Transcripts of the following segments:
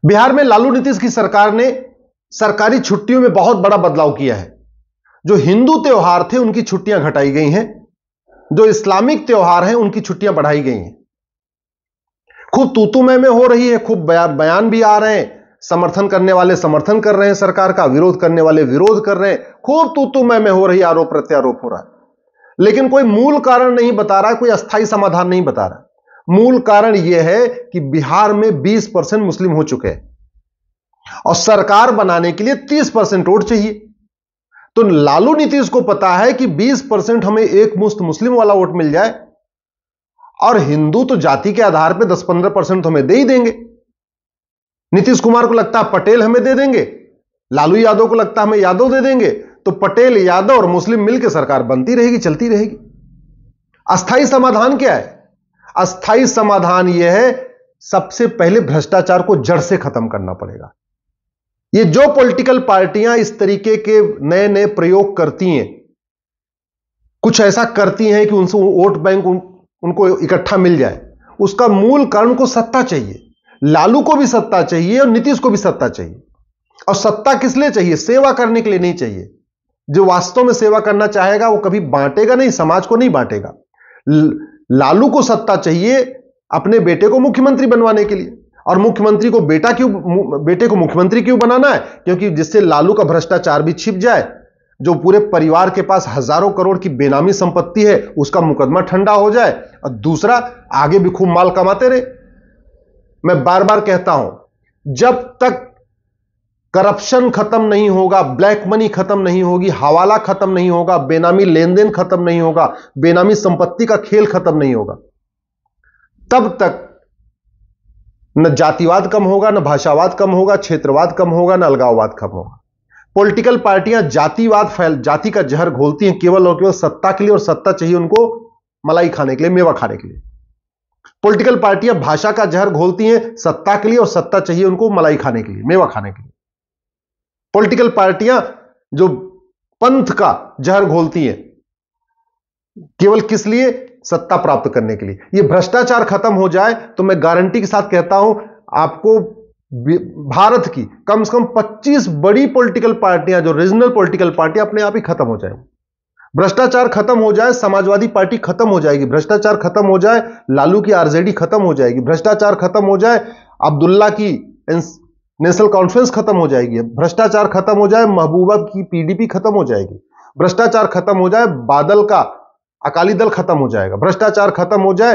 बिहार में लालू नीतीश की सरकार ने सरकारी छुट्टियों में बहुत बड़ा बदलाव किया है। जो हिंदू त्योहार थे उनकी छुट्टियां घटाई गई हैं, जो इस्लामिक त्योहार हैं उनकी छुट्टियां बढ़ाई गई हैं। खूब तूतू में हो रही है, खूब बयान भी आ रहे हैं। समर्थन करने वाले समर्थन कर रहे हैं सरकार का, विरोध करने वाले विरोध कर रहे हैं। खूब तूतू में हो रही, आरोप प्रत्यारोप हो रहा है, लेकिन कोई मूल कारण नहीं बता रहा है, कोई अस्थायी समाधान नहीं बता रहा है। मूल कारण यह है कि बिहार में 20% मुस्लिम हो चुके हैं और सरकार बनाने के लिए 30% वोट चाहिए। तो लालू नीतीश को पता है कि 20% हमें एक मुश्त मुस्लिम वाला वोट मिल जाए और हिंदू तो जाति के आधार पर 10-15% हमें दे ही देंगे। नीतीश कुमार को लगता है पटेल हमें दे देंगे, लालू यादव को लगता है हमें यादव दे देंगे, तो पटेल यादव और मुस्लिम मिलकर सरकार बनती रहेगी, चलती रहेगी। अस्थायी समाधान क्या है? अस्थायी समाधान यह है, सबसे पहले भ्रष्टाचार को जड़ से खत्म करना पड़ेगा। ये जो पॉलिटिकल पार्टियां इस तरीके के नए नए प्रयोग करती हैं, कुछ ऐसा करती हैं कि उनसे वोट बैंक उनको इकट्ठा मिल जाए, उसका मूल कारण को सत्ता चाहिए। लालू को भी सत्ता चाहिए और नीतीश को भी सत्ता चाहिए। और सत्ता किस लिए चाहिए? सेवा करने के लिए नहीं चाहिए। जो वास्तव में सेवा करना चाहेगा वो कभी बांटेगा नहीं, समाज को नहीं बांटेगा। लालू को सत्ता चाहिए अपने बेटे को मुख्यमंत्री बनवाने के लिए, और मुख्यमंत्री को बेटे को मुख्यमंत्री क्यों बनाना है? क्योंकि जिससे लालू का भ्रष्टाचार भी छिप जाए, जो पूरे परिवार के पास हजारों करोड़ की बेनामी संपत्ति है उसका मुकदमा ठंडा हो जाए, और दूसरा आगे भी खूब माल कमाते रहे। मैं बार बार कहता हूं, जब तक करप्शन खत्म नहीं होगा, ब्लैक मनी खत्म नहीं होगी, हवाला खत्म नहीं होगा, बेनामी लेन देन खत्म नहीं होगा, बेनामी संपत्ति का खेल खत्म नहीं होगा, तब तक न जातिवाद कम होगा, न भाषावाद कम होगा, क्षेत्रवाद कम होगा, न अलगाववाद कम होगा। पॉलिटिकल पार्टियां जाति का जहर घोलती हैं केवल और केवल सत्ता के लिए, और सत्ता चाहिए उनको मलाई खाने के लिए, मेवा खाने के लिए। पॉलिटिकल पार्टियां भाषा का जहर घोलती हैं सत्ता के लिए, और सत्ता चाहिए उनको मलाई खाने के लिए, मेवा खाने के लिए। पॉलिटिकल पार्टियां जो पंथ का जहर घोलती हैं केवल किस लिए? सत्ता प्राप्त करने के लिए। यह भ्रष्टाचार खत्म हो जाए तो मैं गारंटी के साथ कहता हूं, आपको भारत की कम से कम 25 बड़ी पॉलिटिकल पार्टियां, जो रीजनल पॉलिटिकल पार्टियां, अपने आप ही खत्म हो जाएंगी। भ्रष्टाचार खत्म हो जाए, समाजवादी पार्टी खत्म हो जाएगी। भ्रष्टाचार खत्म हो जाए, लालू की आरजेडी खत्म हो जाएगी। भ्रष्टाचार खत्म हो जाए, अब्दुल्ला की नेशनल कॉन्फ्रेंस खत्म हो जाएगी। भ्रष्टाचार खत्म हो जाए, महबूबा की पीडीपी खत्म हो जाएगी। भ्रष्टाचार खत्म हो जाए, बादल का अकाली दल खत्म हो जाएगा। भ्रष्टाचार खत्म हो जाए,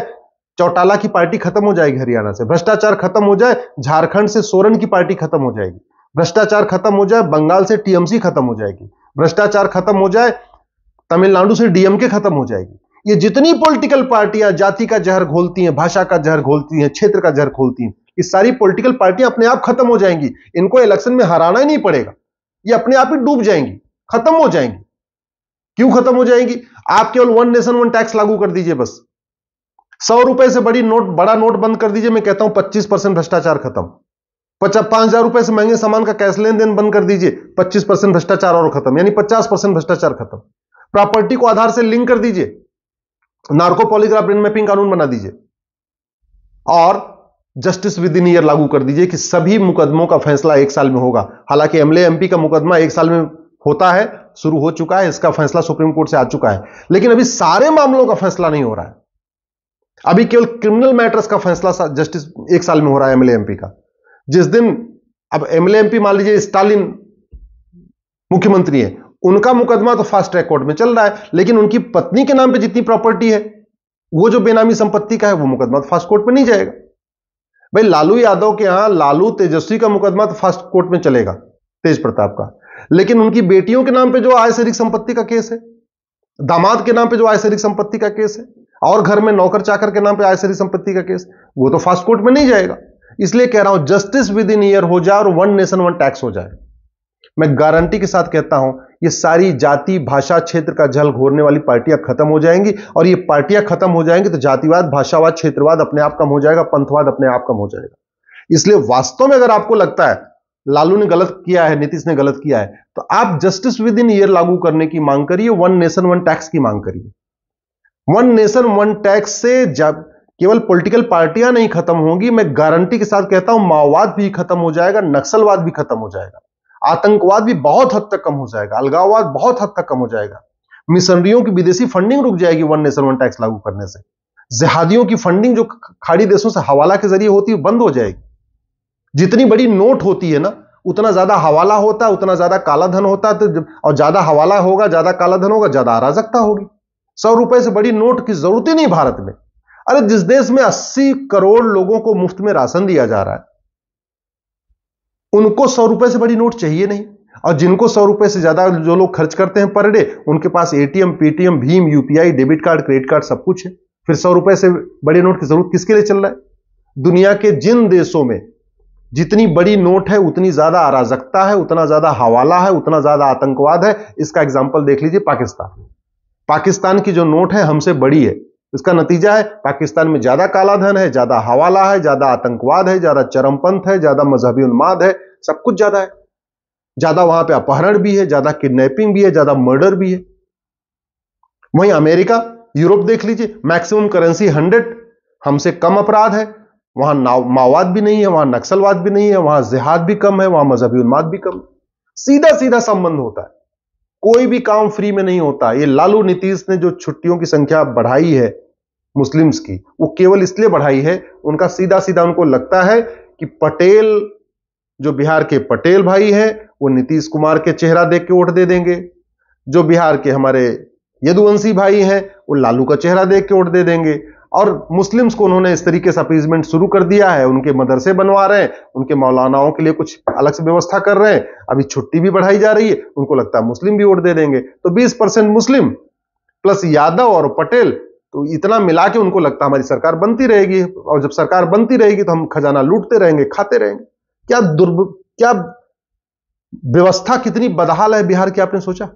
चौटाला की पार्टी खत्म हो जाएगी हरियाणा से। भ्रष्टाचार खत्म हो जाए, झारखंड से सोरेन की पार्टी खत्म हो जाएगी। भ्रष्टाचार खत्म हो जाए, बंगाल से टीएमसी खत्म हो जाएगी। भ्रष्टाचार खत्म हो जाए, तमिलनाडु से डीएमके खत्म हो जाएगी। ये जितनी पॉलिटिकल पार्टियां जाति का जहर घोलती हैं, भाषा का जहर घोलती हैं, क्षेत्र का जहर घोलती हैं, ये सारी पॉलिटिकल पार्टियां अपने आप खत्म हो जाएंगी। इनको इलेक्शन में हराना ही नहीं पड़ेगा, ये अपने आप ही डूब जाएंगी, खत्म हो जाएंगी। क्यों खत्म हो जाएंगी? आप केवल वन नेशन वन टैक्स लागू कर दीजिए, बस 100 रुपए से बड़ा नोट बंद कर दीजिए। मैं कहता हूं 25% भ्रष्टाचार खत्म। 5,000 रुपए से महंगे सामान का कैश लेन देन बंद कर दीजिए, 25% भ्रष्टाचार और खत्म, यानी 50% भ्रष्टाचार खत्म। प्रॉपर्टी को आधार से लिंक कर दीजिए, नार्को पॉलीग्राफ ब्रेन मैपिंग कानून बना दीजिए, और जस्टिस विद इन ईयर लागू कर दीजिए कि सभी मुकदमों का फैसला 1 साल में होगा। हालांकि एमएलए एमपी का मुकदमा 1 साल में होता है, शुरू हो चुका है, इसका फैसला सुप्रीम कोर्ट से आ चुका है, लेकिन अभी सारे मामलों का फैसला नहीं हो रहा है। अभी केवल क्रिमिनल मैटर्स का फैसला जस्टिस 1 साल में हो रहा है एमएलए एमपी का। जिस दिन अब एमएलए एमपी, मान लीजिए स्टालिन मुख्यमंत्री है, उनका मुकदमा तो फास्ट ट्रैक कोर्ट में चल रहा है, लेकिन उनकी पत्नी के नाम पे जितनी प्रॉपर्टी है, वो जो बेनामी संपत्ति का है, वो मुकदमा तो फास्ट कोर्ट में नहीं जाएगा। भाई लालू यादव के यहां लालू तेजस्वी का मुकदमा तो फास्ट कोर्ट में चलेगा, तेज प्रताप का, लेकिन उनकी बेटियों के नाम पे जो आय से अधिक संपत्ति का केस है, दामाद के नाम पे जो आय से अधिक संपत्ति का केस है, और घर में नौकर चाकर के नाम पे आय से अधिक संपत्ति का केस, वो तो फास्ट कोर्ट में नहीं जाएगा। इसलिए कह रहा हूं, जस्टिस विद इन ईयर हो जाए और वन नेशन वन टैक्स हो जाए। मैं गारंटी के साथ कहता हूं, ये सारी जाति भाषा क्षेत्र का जल घोरने वाली पार्टियां खत्म हो जाएंगी, और ये पार्टियां खत्म हो जाएंगी तो जातिवाद, भाषावाद, क्षेत्रवाद अपने आप कम हो जाएगा, पंथवाद अपने आप कम हो जाएगा। इसलिए वास्तव में अगर आपको लगता है लालू ने गलत किया है, नीतीश ने गलत किया है, तो आप जस्टिस विद इन ईयर लागू करने की मांग करिए, वन नेशन वन टैक्स की मांग करिए। वन नेशन वन टैक्स से जब केवल पॉलिटिकल पार्टियां नहीं खत्म होंगी, मैं गारंटी के साथ कहता हूं माओवाद भी खत्म हो जाएगा, नक्सलवाद भी खत्म हो जाएगा, आतंकवाद भी बहुत हद तक कम हो जाएगा, अलगाववाद बहुत हद तक कम हो जाएगा, मिशनरियों की विदेशी फंडिंग रुक जाएगी वन नेशन वन टैक्स लागू करने से, जिहादियों की फंडिंग जो खाड़ी देशों से हवाला के जरिए होती है बंद हो जाएगी। जितनी बड़ी नोट होती है ना, उतना ज्यादा हवाला होता है, उतना ज्यादा काला धन होता है, तो और ज्यादा हवाला होगा, ज्यादा काला धन होगा, ज्यादा अराजकता होगी। 100 रुपए से बड़ी नोट की जरूरत ही नहीं भारत में। अरे जिस देश में 80 करोड़ लोगों को मुफ्त में राशन दिया जा रहा है, उनको 100 रुपए से बड़ी नोट चाहिए नहीं। और जिनको 100 रुपए से ज्यादा जो लोग खर्च करते हैं पर डे, उनके पास एटीएम, पेटीएम, भीम, UPI, debit card, credit card सब कुछ है। फिर 100 रुपए से बड़ी नोट की जरूरत किसके लिए चल रहा है? दुनिया के जिन देशों में जितनी बड़ी नोट है उतनी ज्यादा अराजकता है, उतना ज्यादा हवाला है, उतना ज्यादा आतंकवाद है। इसका एग्जाम्पल देख लीजिए पाकिस्तान। पाकिस्तान की जो नोट है हमसे बड़ी है, इसका नतीजा है पाकिस्तान में ज्यादा काला धन है, ज्यादा हवाला है, ज्यादा आतंकवाद है, ज्यादा चरमपंथ है, ज्यादा मजहबी उन्माद है, सब कुछ ज्यादा है। ज्यादा वहां पे अपहरण भी है, ज्यादा किडनैपिंग भी है, ज्यादा मर्डर भी है। वहीं अमेरिका, यूरोप देख लीजिए, मैक्सिमम करेंसी 100, हमसे कम अपराध है, वहां माओवाद भी नहीं है, वहां नक्सलवाद भी नहीं है, वहां जिहाद भी कम है, वहां मजहबी उन्माद भी कम। सीधा सीधा संबंध होता है, कोई भी काम फ्री में नहीं होता। ये लालू नीतीश ने जो छुट्टियों की संख्या बढ़ाई है मुस्लिम्स की, वो केवल इसलिए बढ़ाई है, उनका सीधा सीधा उनको लगता है कि पटेल, जो बिहार के पटेल भाई हैं, वो नीतीश कुमार के चेहरा देख के वोट दे देंगे। जो बिहार के हमारे यदुवंशी भाई हैं, वो लालू का चेहरा देख के वोट दे देंगे। और मुस्लिम्स को उन्होंने इस तरीके से अपीजमेंट शुरू कर दिया है, उनके मदरसे बनवा रहे हैं, उनके मौलानाओं के लिए कुछ अलग से व्यवस्था कर रहे हैं, अभी छुट्टी भी बढ़ाई जा रही है, उनको लगता है मुस्लिम भी वोट दे देंगे। तो 20% मुस्लिम प्लस यादव और पटेल, तो इतना मिला के उनको लगता है हमारी सरकार बनती रहेगी, और जब सरकार बनती रहेगी तो हम खजाना लूटते रहेंगे, खाते रहेंगे। क्या व्यवस्था कितनी बदहाल है बिहार की, आपने सोचा?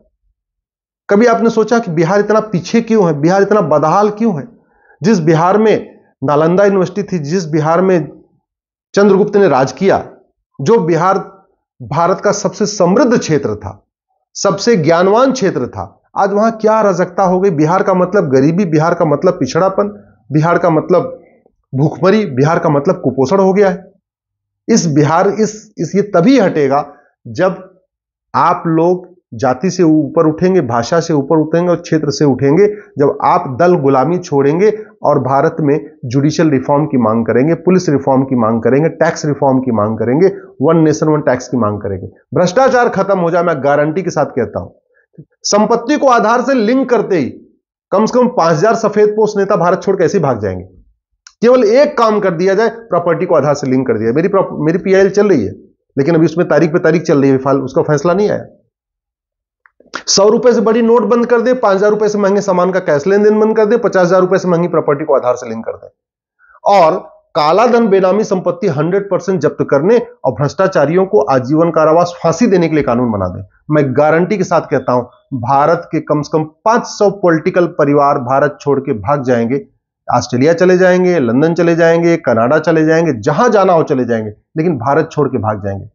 कभी आपने सोचा कि बिहार इतना पीछे क्यों है, बिहार इतना बदहाल क्यों है? जिस बिहार में नालंदा यूनिवर्सिटी थी, जिस बिहार में चंद्रगुप्त ने राज किया, जो बिहार भारत का सबसे समृद्ध क्षेत्र था, सबसे ज्ञानवान क्षेत्र था, आज वहां क्या अराजकता हो गई। बिहार का मतलब गरीबी, बिहार का मतलब पिछड़ापन, बिहार का मतलब भूखमरी, बिहार का मतलब कुपोषण हो गया है। ये तभी हटेगा जब आप लोग जाति से ऊपर उठेंगे, भाषा से ऊपर उठेंगे और क्षेत्र से उठेंगे, जब आप दल गुलामी छोड़ेंगे और भारत में जुडिशियल रिफॉर्म की मांग करेंगे, पुलिस रिफॉर्म की मांग करेंगे, टैक्स रिफॉर्म की मांग करेंगे, वन नेशन वन टैक्स की मांग करेंगे, भ्रष्टाचार खत्म हो जाए। मैं गारंटी के साथ कहता हूं, संपत्ति को आधार से लिंक करते ही कम से कम 5000 सफेद पोस्ट नेता भारत छोड़ कैसे भाग जाएंगे। केवल एक काम कर दिया जाए, प्रॉपर्टी को आधार से लिंक कर दिया। मेरी पीआईएल चल रही है, लेकिन अभी उसमें तारीख पे तारीख चल रही है, उसका फैसला नहीं आया। 100 रुपए से बड़ी नोट बंद कर दे, 5000 रुपए से महंगे सामान का कैश लेन देन बंद कर दे, 50,000 रुपए से महंगी प्रॉपर्टी को आधार से लिंक कर दे, और काला धन, बेनामी संपत्ति 100% जब्त करने और भ्रष्टाचारियों को आजीवन कारावास, फांसी देने के लिए कानून बना दे। मैं गारंटी के साथ कहता हूं, भारत के कम से कम 500 पॉलिटिकल परिवार भारत छोड़ के भाग जाएंगे। ऑस्ट्रेलिया चले जाएंगे, लंदन चले जाएंगे, कनाडा चले जाएंगे, जहां जाना हो चले जाएंगे, लेकिन भारत छोड़ के भाग जाएंगे।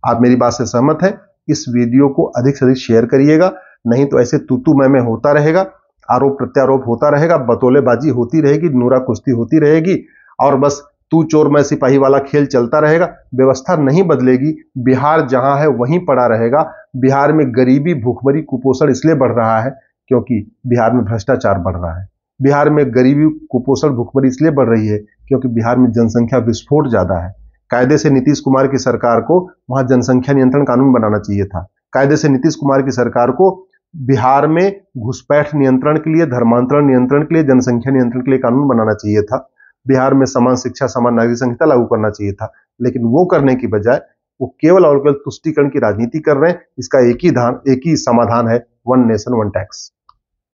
आप मेरी बात से सहमत हैं? इस वीडियो को अधिक से अधिक शेयर करिएगा, नहीं तो ऐसे तू मैं होता रहेगा, आरोप प्रत्यारोप होता रहेगा, बतौलेबाजी होती रहेगी, नूरा कुश्ती होती रहेगी, और बस तू चोर मैं सिपाही वाला खेल चलता रहेगा। व्यवस्था नहीं बदलेगी, बिहार जहां है वहीं पड़ा रहेगा। बिहार में गरीबी, भूखमरी, कुपोषण इसलिए बढ़ रहा है क्योंकि बिहार में भ्रष्टाचार बढ़ रहा है। बिहार में गरीबी, कुपोषण, भूखमरी इसलिए बढ़ रही है क्योंकि बिहार में जनसंख्या विस्फोट ज्यादा है। कायदे से नीतीश कुमार की सरकार को वहां जनसंख्या नियंत्रण कानून बनाना चाहिए था। कायदे से नीतीश कुमार की सरकार को बिहार में घुसपैठ नियंत्रण के लिए, धर्मांतरण नियंत्रण के लिए, जनसंख्या नियंत्रण के लिए कानून बनाना चाहिए था। बिहार में समान शिक्षा, समान नागरिक संहिता लागू करना चाहिए था, लेकिन वो करने की बजाय वो केवल और केवल तुष्टीकरण की राजनीति कर रहे हैं। इसका एक ही समाधान है, वन नेशन वन टैक्स।